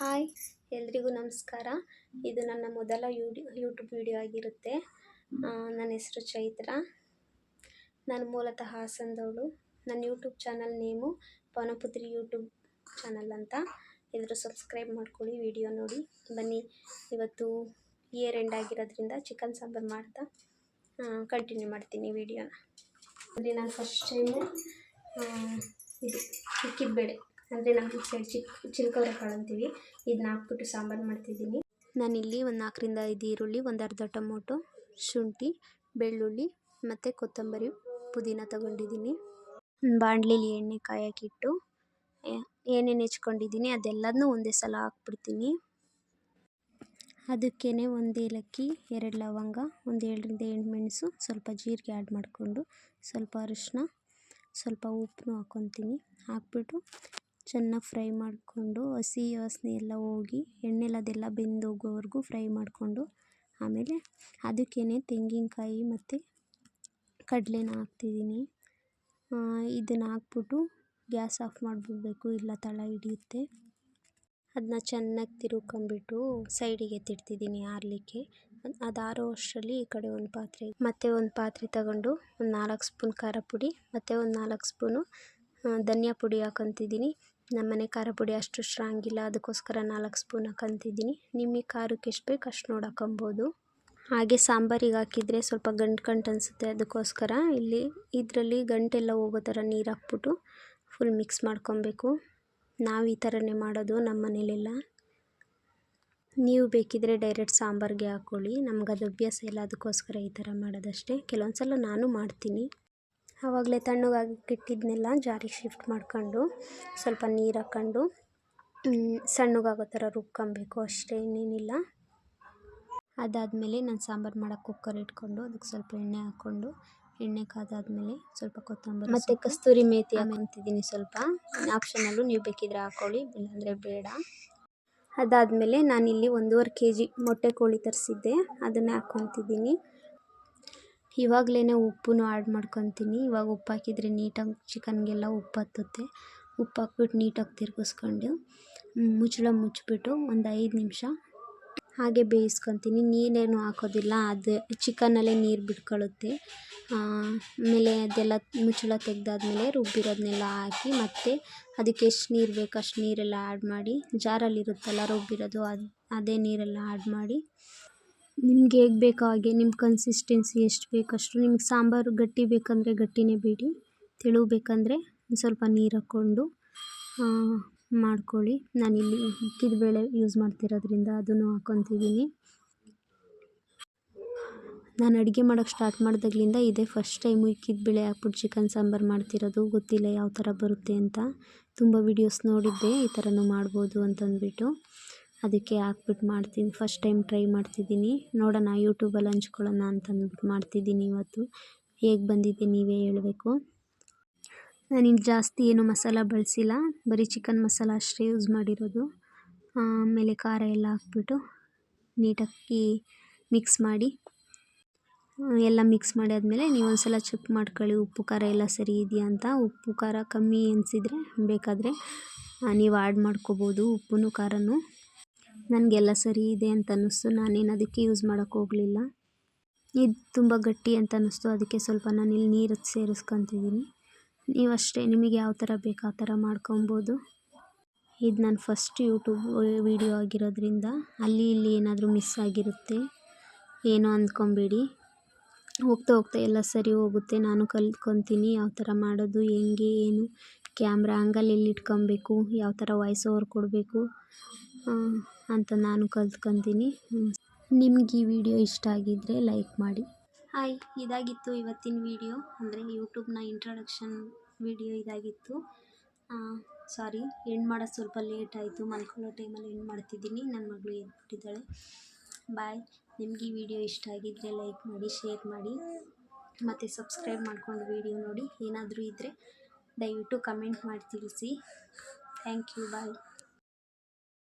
Hi, ಎಲ್ರಿಗೂ ನಮಸ್ಕಾರ. ಇದು ನನ್ನ ಮೊದಲ ಯೂಟ್ಯೂಬ್ ವಿಡಿಯೋ ಆಗಿರುತ್ತೆ. ನನ್ನ ಹೆಸರು ಚೈತ್ರ. ನಾನು ಮೂಲತಃ ಹಾಸನದವಳು. ನನ್ನ YouTube channel name Pavanaputri YouTube channel ಅಂತ. ಎಲ್ಲರೂ ಸಬ್ಸ್ಕ್ರೈಬ್ ಮಾಡ್ಕೊಳ್ಳಿ, ವಿಡಿಯೋ ನೋಡಿ. ಬನ್ನಿ, ಇವತ್ತು ಇಯರ್ ಎಂಡ್ ಆಗಿರೋದ್ರಿಂದ ಚಿಕನ್ ಸಾಂಬಾರು ಮಾಡ್ತಾ ಕಂಟಿನ್ಯೂ ಮಾಡ್ತೀನಿ ವಿಡಿಯೋನ. ಅಂದರೆ ನಾನು ಫಸ್ಟ್ ಟೈಮು ಇದು ಚಿಕ್ಕಿದ ಅಂದರೆ ನಮ್ಮ ಸೈಡ್ ಚಿಲ್ಕವರೆ ಕಾಳು ಅಂತೀವಿ, ಇದನ್ನ ಹಾಕ್ಬಿಟ್ಟು ಸಾಂಬಾರು ಮಾಡ್ತಿದ್ದೀನಿ. ನಾನಿಲ್ಲಿ ಒಂದು 4ರಿಂದ 5 ಈರುಳ್ಳಿ, ಒಂದು ಅರ್ಧ ಟೊಮೊಟೊ, ಶುಂಠಿ, ಬೆಳ್ಳುಳ್ಳಿ ಮತ್ತು ಕೊತ್ತಂಬರಿ, ಪುದೀನ ತೊಗೊಂಡಿದ್ದೀನಿ. ಬಾಣಲಿಲಿ ಎಣ್ಣೆ ಕಾಯಕ್ಕಿಟ್ಟು ಏನೇನು ಹೆಚ್ಕೊಂಡಿದ್ದೀನಿ ಅದೆಲ್ಲದನ್ನೂ ಒಂದೇ ಸಲ ಹಾಕ್ಬಿಡ್ತೀನಿ. ಅದಕ್ಕೇ 1 ಏಲಕ್ಕಿ, 2 ಲವಂಗ, ಒಂದು 7ರಿಂದ 8 ಮೆಣಸು, ಸ್ವಲ್ಪ ಜೀರಿಗೆ ಆ್ಯಡ್ ಮಾಡಿಕೊಂಡು, ಸ್ವಲ್ಪ ಅರಿಶಿನ, ಸ್ವಲ್ಪ ಉಪ್ಪು ಹಾಕ್ಕೊತೀನಿ. ಹಾಕ್ಬಿಟ್ಟು ಚೆನ್ನಾಗಿ ಫ್ರೈ ಮಾಡಿಕೊಂಡು ಹಸಿ ವಾಸನೆ ಎಲ್ಲ ಹೋಗಿ ಎಣ್ಣೆಲದೆಲ್ಲ ಬೆಂದೋಗೋವರೆಗೂ ಫ್ರೈ ಮಾಡಿಕೊಂಡು, ಆಮೇಲೆ ಅದಕ್ಕೇ ತೆಂಗಿನಕಾಯಿ ಮತ್ತು ಕಡಲೆನ ಹಾಕ್ತಿದ್ದೀನಿ. ಇದನ್ನು ಹಾಕ್ಬಿಟ್ಟು ಗ್ಯಾಸ್ ಆಫ್ ಮಾಡಿಬಿಡ್ಬೇಕು, ಇಲ್ಲ ತಳ ಹಿಡಿಯುತ್ತೆ. ಅದನ್ನ ಚೆನ್ನಾಗಿ ತಿರುಗ್ಕೊಂಬಿಟ್ಟು ಸೈಡಿಗೆ ಎತ್ತಿಡ್ತಿದ್ದೀನಿ ಆರಲಿಕ್ಕೆ. ಅದು ಆರೋ ಅಷ್ಟರಲ್ಲಿ ಈ ಕಡೆ ಒಂದು ಪಾತ್ರೆ ತಗೊಂಡು ಒಂದು 4 ಸ್ಪೂನ್ ಖಾರ ಪುಡಿ ಮತ್ತು ಒಂದು 4 ಸ್ಪೂನು ಧನಿಯಾ ಪುಡಿ ಹಾಕ್ಕೊತಿದ್ದೀನಿ. ನಮ್ಮನೆ ಖಾರ ಪುಡಿ ಅಷ್ಟು ಸ್ಟ್ರಾಂಗ್ ಇಲ್ಲ, ಅದಕ್ಕೋಸ್ಕರ 4 ಸ್ಪೂನ್ ಹಾಕ್ಕೊತಿದ್ದೀನಿ. ನಿಮಗೆ ಖಾರಕ್ಕೆ ಎಷ್ಟು ಬೇಕು ಅಷ್ಟು ನೋಡಿ ಹಾಕ್ಕೊಬೋದು. ಹಾಗೆ ಸಾಂಬಾರಿಗೆ ಹಾಕಿದರೆ ಸ್ವಲ್ಪ ಗಂಟು ಅನಿಸುತ್ತೆ, ಅದಕ್ಕೋಸ್ಕರ ಇದರಲ್ಲಿ ಗಂಟೆಲ್ಲ ಹೋಗೋ ಥರ ನೀರು ಹಾಕ್ಬಿಟ್ಟು ಫುಲ್ ಮಿಕ್ಸ್ ಮಾಡ್ಕೊಬೇಕು. ನಾವು ಈ ಥರನೇ ಮಾಡೋದು ನಮ್ಮ ಮನೇಲೆಲ್ಲ. ನೀವು ಬೇಕಿದ್ರೆ ಡೈರೆಕ್ಟ್ ಸಾಂಬಾರಿಗೆ ಹಾಕ್ಕೊಳ್ಳಿ, ನಮ್ಗೆ ಅದು ಅಭ್ಯಾಸ ಇಲ್ಲ, ಅದಕ್ಕೋಸ್ಕರ ಈ ಥರ ಮಾಡೋದಷ್ಟೇ. ಕೆಲವೊಂದು ಸಲ ನಾನು ಮಾಡ್ತೀನಿ. ಆವಾಗಲೇ ತಣ್ಣಗಾಗಿಟ್ಟಿದ್ದನ್ನೆಲ್ಲ ಜಾರಿಗೆ ಶಿಫ್ಟ್ ಮಾಡ್ಕೊಂಡು ಸ್ವಲ್ಪ ನೀರು ಹಾಕ್ಕೊಂಡು ಸಣ್ಣಗಾಗೋ ಥರ ರುಬ್ಕೊಬೇಕು, ಅಷ್ಟೇ, ಇನ್ನೇನಿಲ್ಲ. ಅದಾದಮೇಲೆ ನಾನು ಸಾಂಬಾರು ಮಾಡೋಕ್ಕೆ ಕುಕ್ಕರ್ ಇಟ್ಕೊಂಡು ಅದಕ್ಕೆ ಸ್ವಲ್ಪ ಎಣ್ಣೆ ಹಾಕ್ಕೊಂಡು, ಎಣ್ಣೆ ಕಾದಾದಮೇಲೆ ಸ್ವಲ್ಪ ಕೊತ್ತಂಬರಿ ಮತ್ತು ಕಸ್ತೂರಿ ಮೇಥಿ ಹಾಕ್ಕೊತಿದ್ದೀನಿ. ಸ್ವಲ್ಪ ಆಪ್ಷನಲ್ಲು, ನೀವು ಬೇಕಿದ್ರೆ ಹಾಕ್ಕೊಳ್ಳಿ, ಇಲ್ಲಾಂದರೆ ಬೇಡ. ಅದಾದಮೇಲೆ ನಾನಿಲ್ಲಿ 1.5 kg ಮೊಟ್ಟೆ ಕೋಳಿ ತರಿಸಿದ್ದೆ, ಅದನ್ನೇ ಹಾಕ್ಕೊತಿದ್ದೀನಿ. ಇವಾಗಲೇ ಉಪ್ಪು ಆ್ಯಡ್ ಮಾಡ್ಕೊತೀನಿ. ಇವಾಗ ಉಪ್ಪು ಹಾಕಿದರೆ ನೀಟಾಗಿ ಚಿಕನ್ಗೆಲ್ಲ ಉಪ್ಪು ಹತ್ತುತ್ತೆ. ಉಪ್ಪು ಹಾಕ್ಬಿಟ್ಟು ನೀಟಾಗಿ ತಿರುಗಿಸ್ಕೊಂಡು ಮುಚ್ಚಿಬಿಟ್ಟು ಒಂದು 5 ನಿಮಿಷ ಹಾಗೆ ಬೇಯಿಸ್ಕೊತೀನಿ. ನೀರೇನು ಹಾಕೋದಿಲ್ಲ, ಅದು ಚಿಕನ್ನಲ್ಲೇ ನೀರು ಬಿಟ್ಕೊಳ್ಳುತ್ತೆ. ಆಮೇಲೆ ಅದೆಲ್ಲ ಮುಚ್ಚಳ ತೆಗೆದಾದ್ಮೇಲೆ ರುಬ್ಬಿರೋದನ್ನೆಲ್ಲ ಹಾಕಿ ಮತ್ತು ಅದಕ್ಕೆ ಎಷ್ಟು ನೀರು ಬೇಕು ಅಷ್ಟು ನೀರೆಲ್ಲ ಆ್ಯಡ್ ಮಾಡಿ, ಜಾರಲ್ಲಿರುತ್ತಲ್ಲ ರುಬ್ಬಿರೋದು, ಅದೇ ನೀರೆಲ್ಲ ಆ್ಯಡ್ ಮಾಡಿ, ನಿಮ್ಗೆ ಹೇಗೆ ಬೇಕೋ ಹಾಗೆ ನಿಮ್ಮ ಕನ್ಸಿಸ್ಟೆನ್ಸಿ ಎಷ್ಟು ಬೇಕಷ್ಟು. ನಿಮ್ಗೆ ಸಾಂಬಾರು ಗಟ್ಟಿ ಬೇಕಂದರೆ ಗಟ್ಟಿನೇ ಬೇಡಿ, ತೆಳು ಬೇಕಂದರೆ ಸ್ವಲ್ಪ ನೀರು ಹಾಕ್ಕೊಂಡು ಮಾಡ್ಕೊಳ್ಳಿ. ನಾನಿಲ್ಲಿ ಇಕ್ಕಿದ ಬೇಳೆ ಯೂಸ್ ಮಾಡ್ತಿರೋದ್ರಿಂದ ಅದನ್ನು ಹಾಕ್ಕೊತಿದ್ದೀನಿ. ನಾನು ಅಡುಗೆ ಮಾಡೋಕ್ಕೆ ಸ್ಟಾರ್ಟ್ ಮಾಡಿದಾಗಲಿಂದ ಇದೇ ಫಸ್ಟ್ ಟೈಮು ಇಕ್ಕಿದ ಬೇಳೆ ಹಾಕ್ಬಿಟ್ಟು ಚಿಕನ್ ಸಾಂಬಾರು ಮಾಡ್ತಿರೋದು. ಗೊತ್ತಿಲ್ಲ ಯಾವ ಥರ ಬರುತ್ತೆ ಅಂತ. ತುಂಬ ವೀಡಿಯೋಸ್ ನೋಡಿದ್ದೆ, ಈ ಥರನೂ ಮಾಡ್ಬೋದು ಅಂತಂದ್ಬಿಟ್ಟು ಅದಕ್ಕೆ ಹಾಕ್ಬಿಟ್ಟು ಮಾಡ್ತೀನಿ. ಫಸ್ಟ್ ಟೈಮ್ ಟ್ರೈ ಮಾಡ್ತಿದ್ದೀನಿ, ನೋಡೋಣ ಯೂಟ್ಯೂಬಲ್ಲಿ ಹಂಚ್ಕೊಳ್ಳೋಣ ಅಂತಂದ್ಬಿಟ್ಟು ಮಾಡ್ತಿದ್ದೀನಿ. ಇವತ್ತು ಹೇಗೆ ಬಂದಿದೆ ನೀವೇ ಹೇಳಬೇಕು. ನಾನಿಲ್ಲಿ ಜಾಸ್ತಿ ಏನು ಮಸಾಲ ಬಳಸಿಲ್ಲ, ಬರೀ ಚಿಕನ್ ಮಸಾಲ ಅಷ್ಟೇ ಯೂಸ್ ಮಾಡಿರೋದು. ಆಮೇಲೆ ಖಾರ ಎಲ್ಲ ಹಾಕ್ಬಿಟ್ಟು ನೀಟಾಗಿ ಮಿಕ್ಸ್ ಮಾಡಿ ಆದಮೇಲೆ ನೀವು ಒಂದು ಸಲ ಚೆಕ್ ಮಾಡ್ಕೊಳ್ಳಿ, ಉಪ್ಪು ಖಾರ ಎಲ್ಲ ಸರಿ ಇದೆಯಾ ಅಂತ. ಉಪ್ಪು ಖಾರ ಕಮ್ಮಿ ಅನಿಸಿದರೆ ಬೇಕಾದರೆ ನೀವು ಆ್ಯಡ್ ಮಾಡ್ಕೋಬೋದು, ಉಪ್ಪು ಖಾರನೂ. ನನಗೆಲ್ಲ ಸರಿ ಇದೆ ಅಂತ ಅನ್ನಿಸ್ತು, ನಾನೇನು ಅದಕ್ಕೆ ಯೂಸ್ ಮಾಡೋಕ್ಕೆ ಹೋಗಲಿಲ್ಲ. ಇದು ತುಂಬ ಗಟ್ಟಿ ಅಂತ ಅನ್ನಿಸ್ತು, ಅದಕ್ಕೆ ಸ್ವಲ್ಪ ನಾನಿಲ್ಲಿ ನೀರು ಸೇರಿಸ್ಕೊತಿದ್ದೀನಿ. ನೀವಷ್ಟೇ, ನಿಮಗೆ ಯಾವ ಥರ ಬೇಕು ಆ ಥರ ಮಾಡ್ಕೊಬೋದು. ಇದು ನನ್ನ ಫಸ್ಟ್ ಯೂಟ್ಯೂಬ್ ವಿಡಿಯೋ ಆಗಿರೋದ್ರಿಂದ ಅಲ್ಲಿ ಇಲ್ಲಿ ಏನಾದರೂ ಮಿಸ್ ಆಗಿರುತ್ತೆ, ಏನೋ ಅಂದ್ಕೊಬೇಡಿ. ಹೋಗ್ತಾ ಎಲ್ಲ ಸರಿ ಹೋಗುತ್ತೆ. ನಾನು ಕಲ್ತ್ಕೊತೀನಿ ಯಾವ ಥರ ಮಾಡೋದು, ಹೆಂಗೆ ಏನು ಕ್ಯಾಮ್ರಾ ಆ್ಯಂಗಲ್ ಎಲ್ಲಿ ಇಟ್ಕೊಬೇಕು, ಯಾವ ಥರ ವಾಯ್ಸ್ ಓವರ್ ಕೊಡಬೇಕು ಅಂತ ನಾನು ಕಲ್ತ್ಕೊತೀನಿ. ನಿಮ್ಗೆ ಈ ವಿಡಿಯೋ ಇಷ್ಟ ಆಗಿದ್ದರೆ ಲೈಕ್ ಮಾಡಿ. ಹಾಯ್, ಇದಾಗಿತ್ತು ಇವತ್ತಿನ ವಿಡಿಯೋ, ಅಂದರೆ ಯೂಟ್ಯೂಬ್ನ ಇಂಟ್ರಡಕ್ಷನ್ ವಿಡಿಯೋ ಇದಾಗಿತ್ತು. ಸಾರಿ, ಎಂಡ್ ಮಾಡೋದು ಸ್ವಲ್ಪ ಲೇಟ್ ಆಯಿತು, ಮಲ್ಕೊಳ್ಳೋ ಟೈಮಲ್ಲಿ ಎಂಡ್ ಮಾಡ್ತಿದ್ದೀನಿ. ನನ್ನ ಮಗಳು ಎದ್ಬಿಟ್ಟಿದ್ದಾಳೆ. ಬಾಯ್. ನಿಮ್ಗೆ ಈ ವಿಡಿಯೋ ಇಷ್ಟ ಆಗಿದ್ದರೆ ಲೈಕ್ ಮಾಡಿ, ಶೇರ್ ಮಾಡಿ ಮತ್ತು ಸಬ್ಸ್ಕ್ರೈಬ್ ಮಾಡ್ಕೊಂಡು ವಿಡಿಯೋ ನೋಡಿ. ಏನಾದರೂ ಇದ್ದರೆ ದಯವಿಟ್ಟು ಕಮೆಂಟ್ ಮಾಡಿ ತಿಳಿಸಿ. Thank you. ಬಾಯ್.